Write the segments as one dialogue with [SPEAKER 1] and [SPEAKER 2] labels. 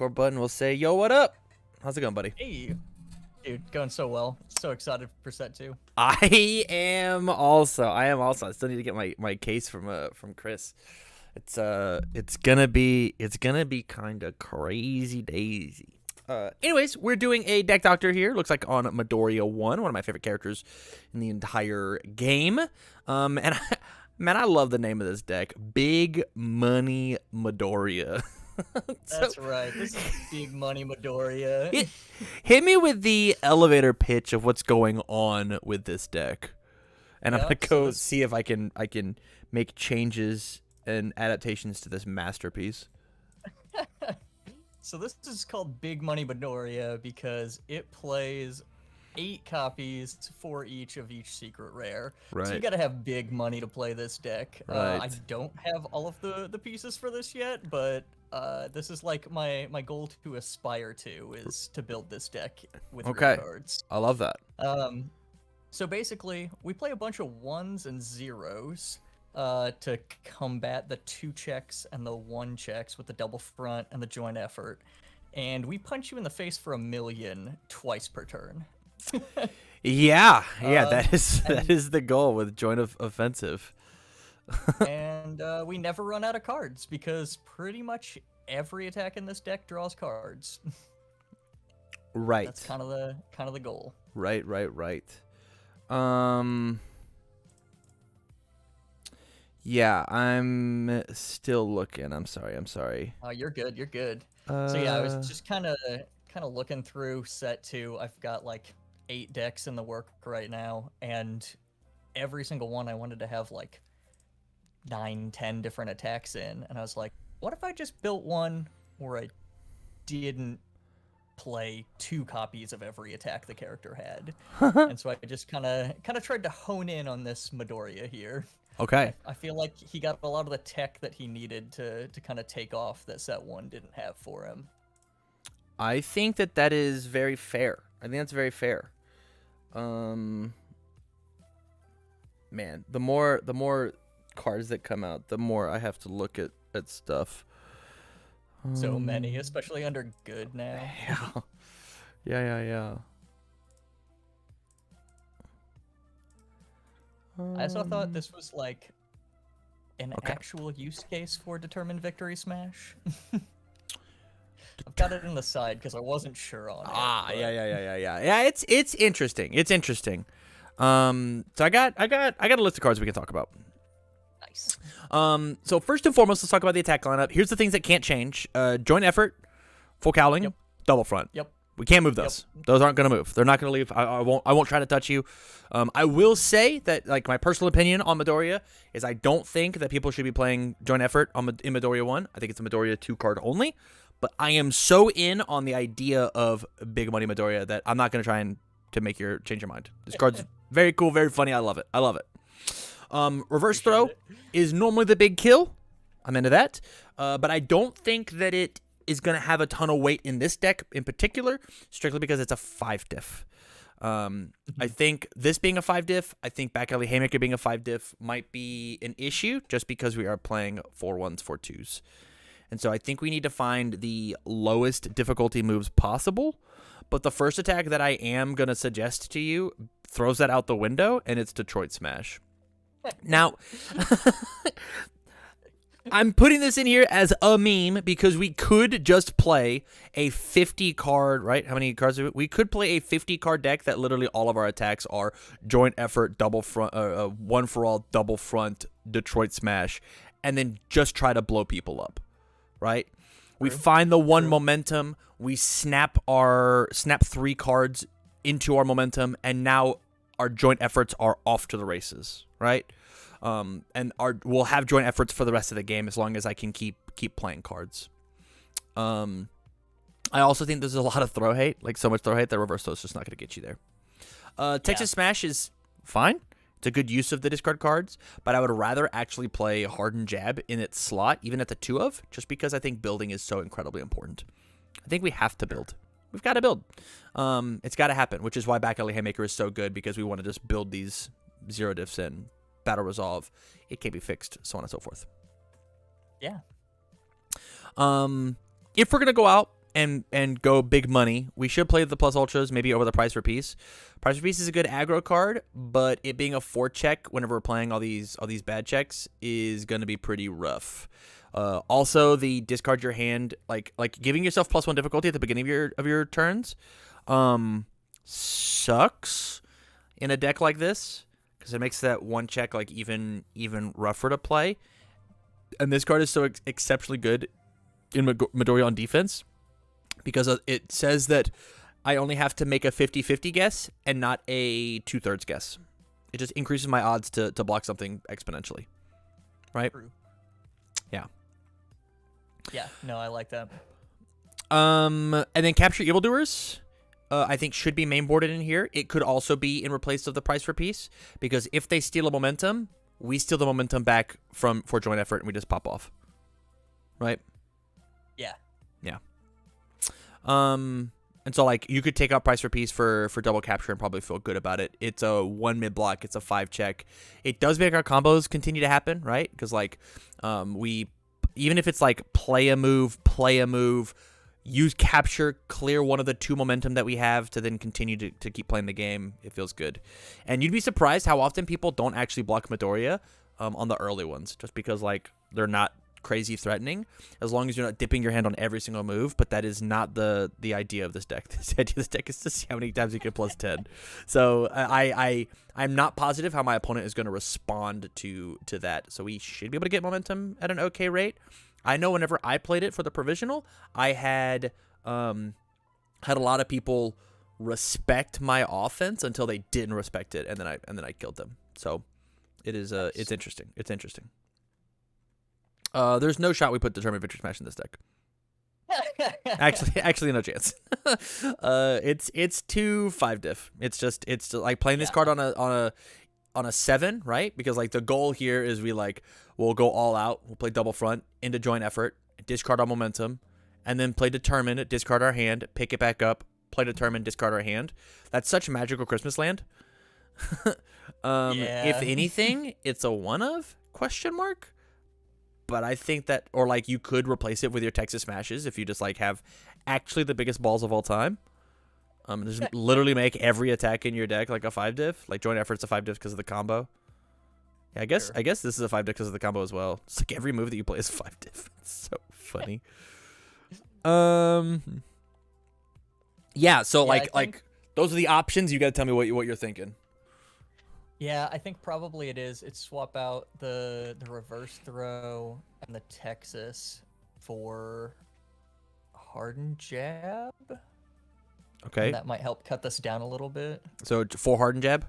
[SPEAKER 1] record button. We'll say, yo, what up? How's it going, buddy?
[SPEAKER 2] Hey, dude, going so well. So excited for set 2.
[SPEAKER 1] I am also. I still need to get my case from Chris. It's gonna be kind of crazy daisy. Anyways, we're doing a deck doctor here. Looks like on Midoriya 1, one of my favorite characters in the entire game. And man, I love the name of this deck, Big Money Midoriya.
[SPEAKER 2] That's right. This is Big Money Midoriya.
[SPEAKER 1] Hit me with the elevator pitch of what's going on with this deck, and I'm gonna go see if I can make changes and adaptations to this masterpiece.
[SPEAKER 2] So this is called Big Money Midoriya because it plays 8 copies for each secret rare.
[SPEAKER 1] Right.
[SPEAKER 2] So you gotta have big money to play this deck.
[SPEAKER 1] Right.
[SPEAKER 2] I don't have all of the pieces for this yet, but this is like my goal to aspire to is to build this deck with real cards.
[SPEAKER 1] I love that.
[SPEAKER 2] So basically, we play a bunch of 1s and 0s to combat the 2 checks and the 1 checks with the double front and the joint effort. And we punch you in the face for 1 million twice per turn.
[SPEAKER 1] Yeah, that is the goal with joint offensive.
[SPEAKER 2] And we never run out of cards because pretty much every attack in this deck draws cards.
[SPEAKER 1] Right.
[SPEAKER 2] That's kind of the goal.
[SPEAKER 1] Right. Yeah, I'm still looking. I'm sorry.
[SPEAKER 2] Oh, you're good. So yeah, I was just kind of looking through set 2. I've got like 8 decks in the work right now, and every single one I wanted to have like 9-10 different attacks in, and I was like, what if I just built one where I didn't play 2 copies of every attack the character had? And so I just kind of tried to hone in on this Midoriya here.
[SPEAKER 1] Okay.
[SPEAKER 2] I feel like he got a lot of the tech that he needed to kind of take off that set 1 didn't have for him.
[SPEAKER 1] I think that is very fair. I think that's very fair. Man, the more cards that come out, the more I have to look at stuff.
[SPEAKER 2] So many, especially under good now.
[SPEAKER 1] Yeah.
[SPEAKER 2] I also thought this was like an actual use case for determined victory smash. I've got it in the side because I wasn't sure on it.
[SPEAKER 1] Yeah. It's interesting. So I got a list of cards we can talk about.
[SPEAKER 2] Nice.
[SPEAKER 1] So first and foremost, let's talk about the attack lineup. Here's the things that can't change: joint effort, full cowling, double front.
[SPEAKER 2] Yep.
[SPEAKER 1] We can't move those. Yep. Those aren't going to move. They're not going to leave. I won't try to touch you. I will say that, like, my personal opinion on Midoriya is I don't think that people should be playing joint effort in Midoriya 1. I think it's a Midoriya 2 card only. But I am so in on the idea of Big Money Midoriya that I'm not going to try to make you change your mind. This card's very cool, very funny. I love it. Reverse throw is normally the big kill. I'm into that. But I don't think that it is going to have a ton of weight in this deck in particular, strictly because it's a 5 diff. I think this being a 5 diff, I think Back Alley Haymaker being a 5 diff might be an issue just because we are playing 4-1s, 4-2s. And so I think we need to find the lowest difficulty moves possible. But the first attack that I am going to suggest to you throws that out the window, and it's Detroit Smash. Now, I'm putting this in here as a meme because we could just play a 50 card, right? How many cards? We could play a 50 card deck that literally all of our attacks are joint effort, double front, one for all, double front, Detroit Smash, and then just try to blow people up, right? We find the one momentum, we snap 3 cards into our momentum, and now our joint efforts are off to the races, right? And we'll have joint efforts for the rest of the game as long as I can keep playing cards. I also think there's a lot of throw hate, like so much throw hate that reverse throw is just not going to get you there. Texas Smash is fine. It's a good use of the discard cards, but I would rather actually play Hardened Jab in its slot, even at the 2 of, just because I think building is so incredibly important. I think we have to build. We've got to build. It's got to happen, which is why Back Alley Haymaker is so good, because we want to just build these 0 diffs in. Battle resolve, it can't be fixed, so on and so forth.
[SPEAKER 2] Yeah.
[SPEAKER 1] If we're gonna go out and go big money, we should play the plus ultras maybe over the price per piece. Price per piece is a good aggro card, but it being a 4-check whenever we're playing all these bad checks is going to be pretty rough. Also, the discard your hand, like giving yourself +1 difficulty at the beginning of your turns, sucks in a deck like this because it makes that 1 check like even rougher to play. And this card is so exceptionally good in Midoriya on defense because it says that I only have to make a 50-50 guess and not a 2/3 guess. It just increases my odds to block something exponentially. Right?
[SPEAKER 2] True.
[SPEAKER 1] Yeah.
[SPEAKER 2] Yeah, no, I like that.
[SPEAKER 1] And then Capture Evildoers, I think should be mainboarded in here. It could also be in replace of the price per piece because if they steal a momentum, we steal the momentum back for joint effort and we just pop off. Right?
[SPEAKER 2] Yeah.
[SPEAKER 1] Yeah. And so like you could take out price per piece for double capture and probably feel good about it. It's a 1 mid block. It's a 5 check. It does make our combos continue to happen, right? Because like we even if it's like play a move, use capture, clear one of the 2 momentum that we have to then continue to keep playing the game. It feels good. And you'd be surprised how often people don't actually block Midoriya on the early ones just because like they're not crazy threatening as long as you're not dipping your hand on every single move, but that is not the idea of this deck. The idea of this deck is to see how many times you get +10. So I'm not positive how my opponent is going to respond to that. So we should be able to get momentum at an okay rate. I know whenever I played it for the provisional, I had a lot of people respect my offense until they didn't respect it, and then I killed them. So it is it's interesting. It's interesting. There's no shot we put Determined Victory Smash in this deck. Actually, no chance. It's 2 5 diff. It's like playing this card on a 7, right? Because like the goal here is we'll go all out. We'll play double front into joint effort, discard our momentum, and then play Determined, discard our hand, pick it back up, play Determined, discard our hand. That's such magical Christmas land. If anything, it's a one of ? But I think that, or like you could replace it with your Texas Smashes if you just like have actually the biggest balls of all time. Just literally make every attack in your deck like a 5 diff. Like joint effort's a 5 diff because of the combo. Yeah, I guess this is a 5 diff because of the combo as well. It's like every move that you play is a 5 diff. It's so funny. Yeah. So like those are the options. You got to tell me what you're thinking.
[SPEAKER 2] Yeah, I think probably it is. It's swap out the reverse throw and the Texas for hardened jab.
[SPEAKER 1] Okay.
[SPEAKER 2] And that might help cut this down a little bit.
[SPEAKER 1] So 4 hardened jab?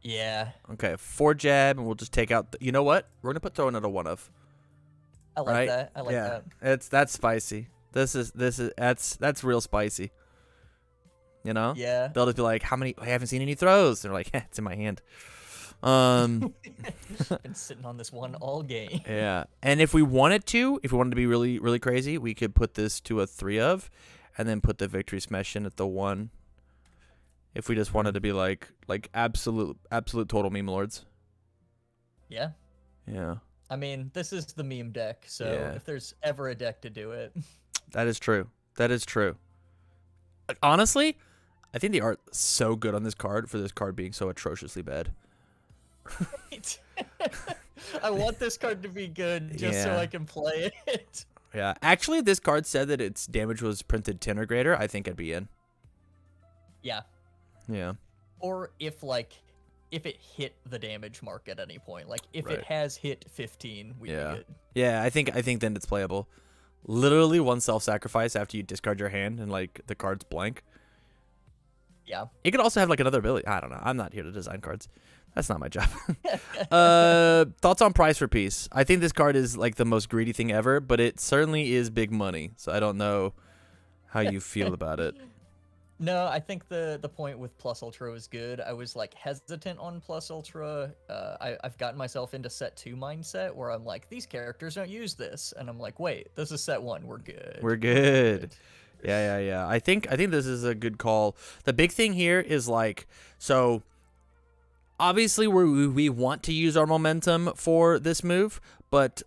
[SPEAKER 2] Yeah.
[SPEAKER 1] Okay, 4 jab, and we'll just take out... you know what? We're going to put throw another one of.
[SPEAKER 2] I like that. I like that.
[SPEAKER 1] That's spicy. That's real spicy. You know?
[SPEAKER 2] Yeah.
[SPEAKER 1] They'll just be like, how many... I haven't seen any throws. They're like, it's in my hand.
[SPEAKER 2] Been sitting on this one all game.
[SPEAKER 1] Yeah. And if we wanted to be really, really crazy, we could put this to a 3 of, and then put the Victory Smash in at the 1. If we just wanted to be like absolute total meme lords.
[SPEAKER 2] Yeah.
[SPEAKER 1] Yeah.
[SPEAKER 2] I mean, this is the meme deck, so if there's ever a deck to do it.
[SPEAKER 1] That is true. That is true. Honestly, I think the art's so good on this card for this card being so atrociously bad.
[SPEAKER 2] Right. I want this card to be good just so I can play it.
[SPEAKER 1] Yeah. Actually, if this card said that its damage was printed 10 or greater, I think I'd be in.
[SPEAKER 2] Yeah.
[SPEAKER 1] Yeah.
[SPEAKER 2] Or if it hit the damage mark at any point. Like if it has hit 15, we'd be good.
[SPEAKER 1] Yeah, I think then it's playable. Literally one self-sacrifice after you discard your hand and like the card's blank.
[SPEAKER 2] Yeah.
[SPEAKER 1] It could also have like another ability. I don't know. I'm not here to design cards. That's not my job. Thoughts on price per piece? I think this card is like the most greedy thing ever, but it certainly is big money. So I don't know how you feel about it.
[SPEAKER 2] No, I think the point with Plus Ultra was good. I was like hesitant on Plus Ultra. I've gotten myself into set 2 mindset where I'm like, these characters don't use this, and I'm like, wait, this is set 1. We're good.
[SPEAKER 1] We're good. Yeah. I think this is a good call. The big thing here is like, so obviously we want to use our momentum for this move, but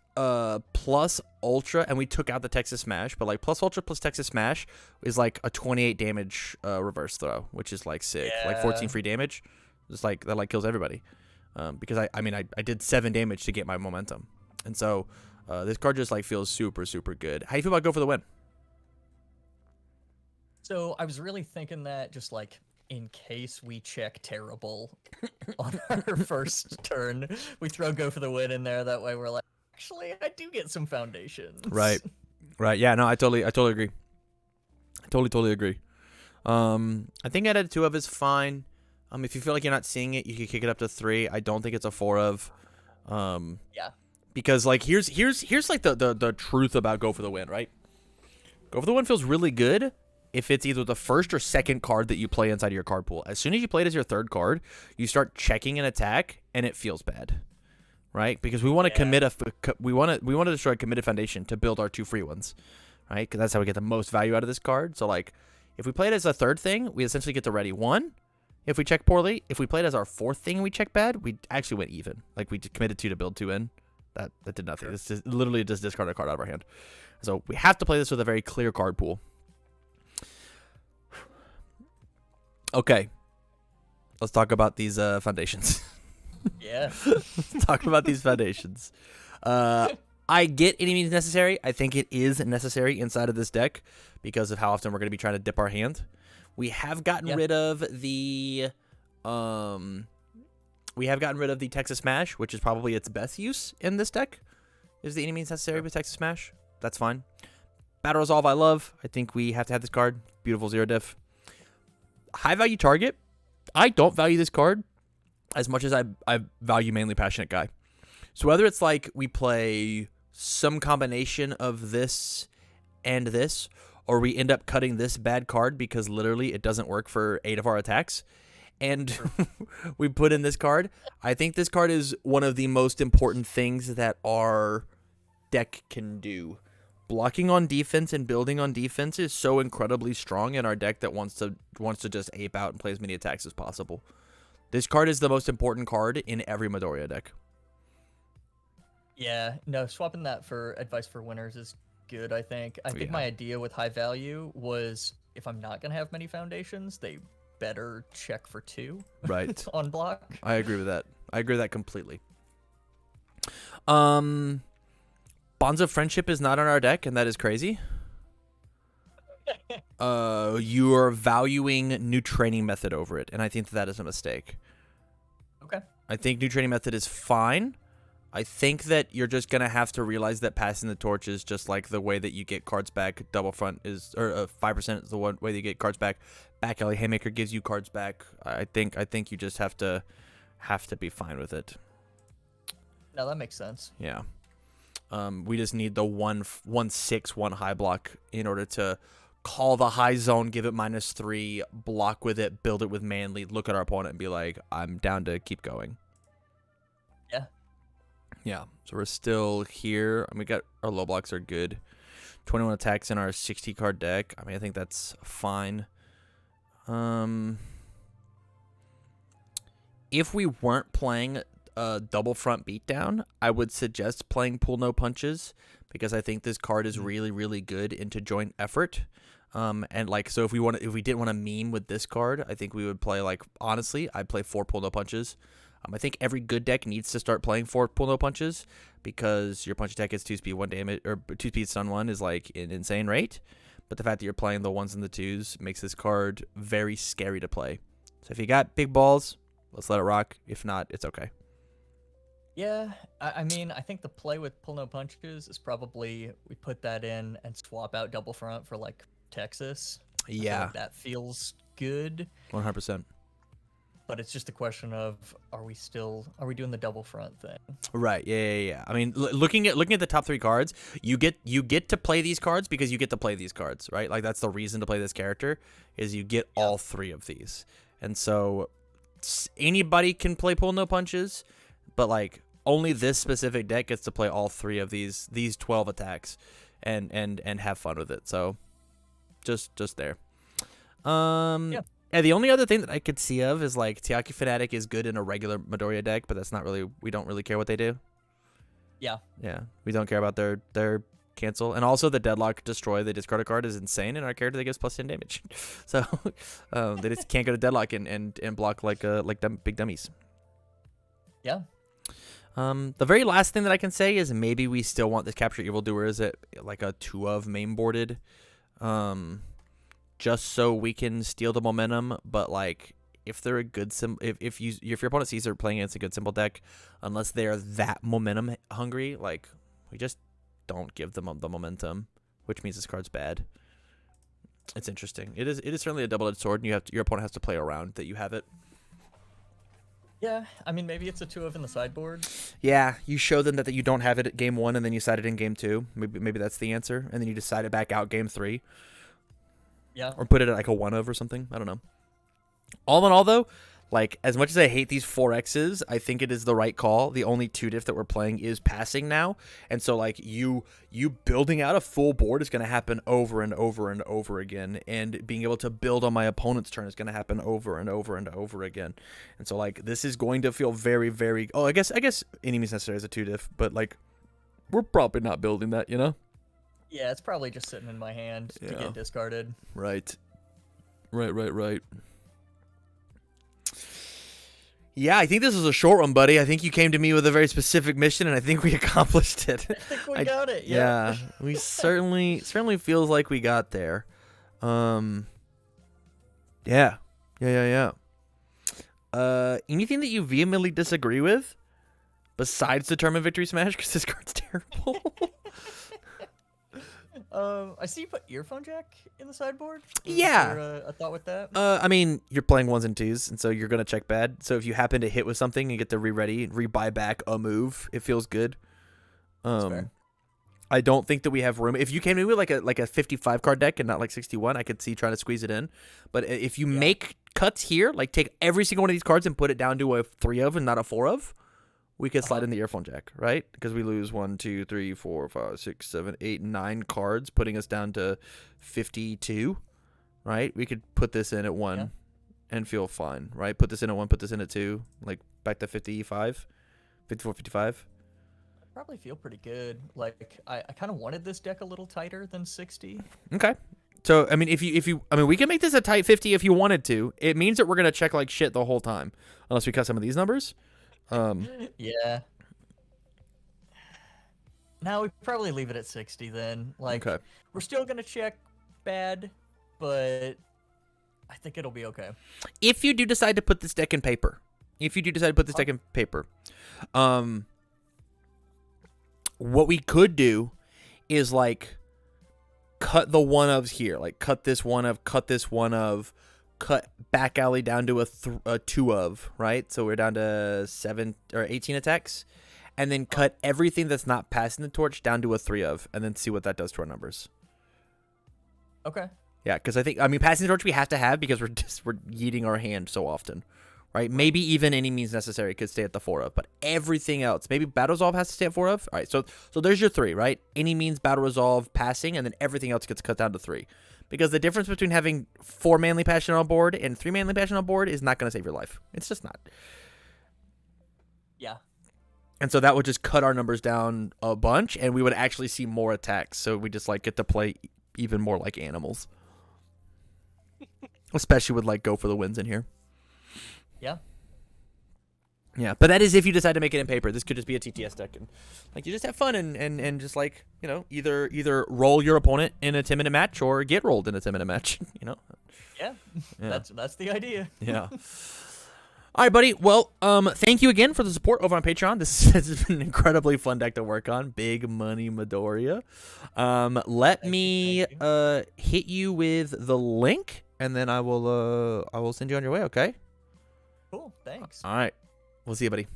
[SPEAKER 1] plus Ultra, and we took out the Texas Smash, but like plus Ultra plus Texas Smash is like a 28 damage reverse throw, which is like sick.
[SPEAKER 2] Yeah.
[SPEAKER 1] Like 14 free damage. Just like that like kills everybody. Because I did 7 damage to get my momentum. And so this card just like feels super, super good. How do you feel about Go for the Win?
[SPEAKER 2] So I was really thinking that just like in case we check terrible on our first turn, we throw Go for the Win in there. That way we're like, actually, I do get some foundations.
[SPEAKER 1] Right. Yeah, no, I totally agree. I totally agree. I think I did 2 of is fine. If you feel like you're not seeing it, you can kick it up to 3. I don't think it's a 4 of.
[SPEAKER 2] Yeah.
[SPEAKER 1] Because like here's like the truth about Go for the Win, right? Go for the Win feels really good if it's either the first or second card that you play inside of your card pool. As soon as you play it as your 3rd card, you start checking an attack and it feels bad, right? Because we want to commit we want to destroy a committed foundation to build our 2 free ones, right? Because that's how we get the most value out of this card. So like if we play it as a 3rd thing, we essentially get to ready 1. If we check poorly, if we play it as our 4th thing and we check bad, we actually went even. Like we committed 2 to build 2 in. That did nothing. This is literally just discard a card out of our hand. So we have to play this with a very clear card pool. Okay. Let's talk about these foundations.
[SPEAKER 2] Yeah.
[SPEAKER 1] Let's talk about these foundations. I get any means necessary. I think it is necessary inside of this deck because of how often we're going to be trying to dip our hand. We have gotten rid of the Texas Smash, which is probably its best use in this deck. Is the any means necessary with Texas Smash? That's fine. Battle Resolve I love. I think we have to have this card. Beautiful 0 diff. High value target. I don't value this card as much as I value mainly Passionate Guy. So whether it's like we play some combination of this and this, or we end up cutting this bad card because literally it doesn't work for 8 of our attacks, and we put in this card, I think this card is one of the most important things that our deck can do. Blocking on defense and building on defense is so incredibly strong in our deck that wants to just ape out and play as many attacks as possible. This card is the most important card in every Midoriya deck.
[SPEAKER 2] Yeah, no, swapping that for Advice for Winners is good, I think. I think my idea with high value was if I'm not going to have many foundations, they better check for 2
[SPEAKER 1] right
[SPEAKER 2] on block.
[SPEAKER 1] I agree with that. I agree with that completely. Bonds of Friendship is not on our deck, and that is crazy. You are valuing New Training Method over it, and I think that is a mistake.
[SPEAKER 2] Okay.
[SPEAKER 1] I think New Training Method is fine. I think that you're just going to have to realize that passing the torch is just like the way that you get cards back. Double front is, or 5% is the one way that you get cards back. Back alley Haymaker gives you cards back. I think you just have to be fine with it.
[SPEAKER 2] No, that makes sense.
[SPEAKER 1] Yeah. We just need the 1/6 high block in order to call the high zone, give it -3, block with it, build it with manly, look at our opponent and be like, I'm down to keep going.
[SPEAKER 2] Yeah.
[SPEAKER 1] Yeah. So we're still here. I mean, we got our low blocks are good. 21 attacks in our 60 card deck. I mean, I think that's fine. If we weren't playing double front beatdown, I would suggest playing Pull No Punches because I think this card is really, really good into joint effort. And like, so if we didn't want to meme with this card, I think we would play like, honestly, I'd play 4 Pull No Punches. I think every good deck needs to start playing 4 Pull No Punches because your punch attack gets 2 speed, 1 damage, or 2 speed stun 1 is like an insane rate. But the fact that you're playing the 1s and the 2s makes this card very scary to play. So if you got big balls, let's let it rock. If not, it's okay.
[SPEAKER 2] Yeah, I mean, I think the play with Pull No Punches is probably we put that in and swap out double front for like Texas.
[SPEAKER 1] Yeah,
[SPEAKER 2] like that feels good.
[SPEAKER 1] 100%.
[SPEAKER 2] But it's just a question of are we doing the double front thing?
[SPEAKER 1] Right. Yeah. I mean, looking at the top 3 cards, you get to play these cards because you get to play these cards, right? Like that's the reason to play this character is you get all 3 of these, and so anybody can play Pull No Punches. But like only this specific deck gets to play all 3 of these 12 attacks and have fun with it. So just there. Yeah. And the only other thing that I could see of is like Tiaki Fanatic is good in a regular Midoriya deck, but that's not really, we don't really care what they do.
[SPEAKER 2] Yeah.
[SPEAKER 1] Yeah, we don't care about their cancel, and also the deadlock destroy the discard a card is insane in our character that gives +10 damage. So they just can't go to deadlock and block like big dummies.
[SPEAKER 2] Yeah.
[SPEAKER 1] The very last thing that I can say is maybe we still want this capture evildoer as a like a 2 of main boarded, just so we can steal the momentum. But like if they're a good if your opponent sees they're playing against a good symbol deck, unless they're that momentum hungry, like we just don't give them the momentum, which means this card's bad. It's interesting. It is certainly a double-edged sword, and your opponent has to play around that you have it.
[SPEAKER 2] Yeah, I mean, maybe it's a 2 of in the sideboard.
[SPEAKER 1] Yeah, you show them that you don't have it at game 1, and then you side it in game 2. Maybe that's the answer, and then you decide it back out game 3.
[SPEAKER 2] Yeah.
[SPEAKER 1] Or put it at like a 1 of or something. I don't know. All in all, though, like as much as I hate these 4Xs, I think it is the right call. The only 2 diff that we're playing is passing now, and so like you building out a full board is going to happen over and over and over again, and being able to build on my opponent's turn is going to happen over and over and over again. And so like this is going to feel very, very. Oh, I guess any means necessary is a 2 diff, but like we're probably not building that, you know?
[SPEAKER 2] Yeah, it's probably just sitting in my hand to get discarded.
[SPEAKER 1] Right. Yeah, I think this was a short one, buddy. I think you came to me with a very specific mission, and I think we accomplished it.
[SPEAKER 2] I think we got it.
[SPEAKER 1] Yeah, we certainly feels like we got there. Yeah. Anything that you vehemently disagree with, besides Determined Victory Smash, because this card's terrible.
[SPEAKER 2] I see you put Earphone Jack in the sideboard.
[SPEAKER 1] Yeah.
[SPEAKER 2] Is there a thought with that?
[SPEAKER 1] I mean, you're playing 1s and 2s, and so you're gonna check bad. So if you happen to hit with something, you get to re-buy back a move. It feels good.
[SPEAKER 2] Fair.
[SPEAKER 1] I don't think that we have room. If you came in with like a 55 card deck and not like 61, I could see trying to squeeze it in. But if you make cuts here, like take every single one of these cards and put it down to a 3 of and not a 4 of, we could slide in the Earphone Jack, right? Because we lose 1, 2, 3, 4, 5, 6, 7, 8, 9 cards, putting us down to 52, right? We could put this in at 1 and feel fine, right? Put this in at 1, put this in at 2, like back to 55, 54, 55.
[SPEAKER 2] Probably feel pretty good. Like I kind of wanted this deck a little tighter than 60.
[SPEAKER 1] Okay. So I mean, if you, I mean, we can make this a tight 50 if you wanted to. It means that we're gonna check like shit the whole time, unless we cut some of these numbers.
[SPEAKER 2] Yeah. Now we probably leave it at 60 then. Like we're still gonna check bad, but I think it'll be okay.
[SPEAKER 1] If you do decide to put this deck in paper, what we could do is like cut the 1-ofs here, like cut this 1-of, cut back alley down to a 2-of, right? So we're down to 7 or 18 attacks, and then cut everything that's not passing the torch down to a 3-of, and then see what that does to our numbers.
[SPEAKER 2] Okay.
[SPEAKER 1] Yeah, because I mean, passing the torch we have to have because we're yeeting our hand so often, right? Maybe even any means necessary could stay at the 4-of, but everything else, maybe battle resolve has to stay at 4-of. All right, so there's your 3, right? Any means battle resolve, passing, and then everything else gets cut down to 3. Because the difference between having 4 manly passion on board and 3 manly passion on board is not going to save your life. It's just not.
[SPEAKER 2] Yeah.
[SPEAKER 1] And so that would just cut our numbers down a bunch, and we would actually see more attacks. So we just like get to play even more like animals. Especially with like go for the wins in here.
[SPEAKER 2] Yeah.
[SPEAKER 1] Yeah, but that is if you decide to make it in paper. This could just be a TTS deck, and like you just have fun and just like, you know, either roll your opponent in a 10-minute match or get rolled in a 10-minute match. You know.
[SPEAKER 2] Yeah. That's the idea.
[SPEAKER 1] Yeah. All right, buddy. Well, thank you again for the support over on Patreon. This has been an incredibly fun deck to work on. Big money Midoriya. Let me hit you with the link, and then I will send you on your way. Okay.
[SPEAKER 2] Cool. Thanks.
[SPEAKER 1] All right. We'll see you, buddy.